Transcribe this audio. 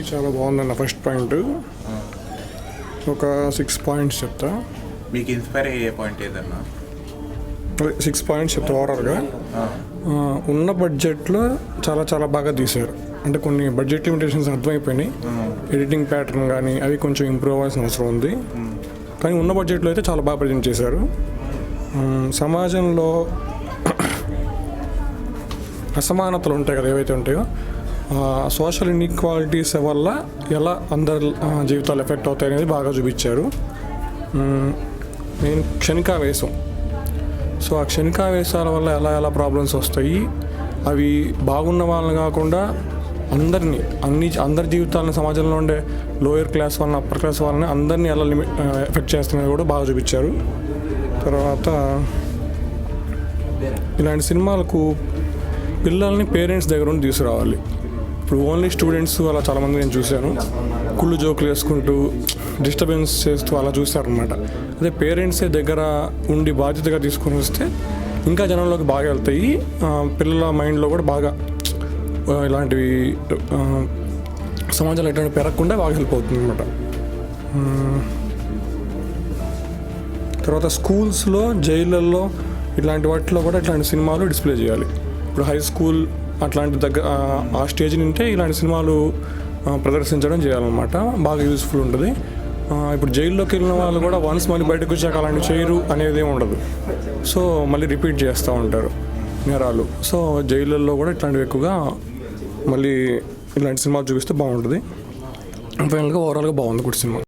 చాలా బాగుందన్న first point. ఒక 6 పాయింట్స్ చెప్తా. మీకు ఇన్స్పైర్ అయ్యే పాయింట్ ఏదన్నా? 6 పాయింట్స్ చెప్తా ఓవరాల్గా. ఉన్న బడ్జెట్లో చాలా చాలా బాగా తీశారు. అంటే కొన్ని బడ్జెట్ లిమిటేషన్స్ అర్థమైపోయినాయి. ఎడిటింగ్ ప్యాటర్న్ కానీ అవి కొంచెం ఇంప్రూవ్ అవ్వాల్సిన అవసరం ఉంది. కానీ ఉన్న బడ్జెట్లో అయితే చాలా బాగా ప్రజెంట్ చేశారు. సమాజంలో అసమానతలు ఉంటాయి కదా, ఏవైతే ఉంటాయో సోషల్ ఇన్ఈక్వాలిటీస్ వల్ల ఎలా అందరి జీవితాలు ఎఫెక్ట్ అవుతాయి అనేది బాగా చూపించారు. మెయిన్ క్షణికావేశం. సో ఆ క్షణికావేశాల వల్ల ఎలా ప్రాబ్లమ్స్ వస్తాయి, అవి బాగున్న వాళ్ళని కాకుండా అందరి జీవితాలను, సమాజంలో ఉండే లోయర్ క్లాస్ వాళ్ళని, అప్పర్ క్లాస్ వాళ్ళని అందరినీ ఎలా ఎఫెక్ట్ చేస్తున్నది కూడా బాగా చూపించారు. తర్వాత ఇలాంటి సినిమాలకు పిల్లల్ని పేరెంట్స్ దగ్గర నుండి తీసుకురావాలి. ఇప్పుడు ఓన్లీ స్టూడెంట్స్ అలా చాలామంది నేను చూశాను, కుళ్ళు జోకులు వేసుకుంటూ డిస్టర్బెన్స్ చేస్తూ అలా చూస్తారనమాట. అదే పేరెంట్సే దగ్గర ఉండి బాధ్యతగా తీసుకొని వస్తే ఇంకా జనంలోకి బాగా వెళ్తాయి. పిల్లల మైండ్లో కూడా బాగా ఇలాంటివి సమాజంలో ఎటువంటి పెరగకుండా బాగా హెల్ప్ అవుతుంది అనమాట. తర్వాత స్కూల్స్లో, జైళ్ళల్లో ఇట్లాంటి వాటిలో కూడా ఇట్లాంటి సినిమాలు డిస్ప్లే చేయాలి. ఇప్పుడు హై స్కూల్ అట్లాంటి ఆ స్టేజ్ నుంటే ఇలాంటి సినిమాలు ప్రదర్శించడం చేయాలన్నమాట. బాగా యూస్ఫుల్ ఉంటుంది. ఇప్పుడు జైల్లోకి వెళ్ళిన వాళ్ళు కూడా వన్స్ మళ్ళీ బయటకు వచ్చాక అలాంటి చేయరు అనేది ఏమి ఉండదు. సో మళ్ళీ రిపీట్ చేస్తూ ఉంటారు నేరాలు. సో జైళ్ళల్లో కూడా ఇట్లాంటివి ఎక్కువగా మళ్ళీ ఇలాంటి సినిమాలు చూపిస్తే బాగుంటుంది. ఫైనల్గా ఓవరాల్గా బాగుంది కూడా సినిమా.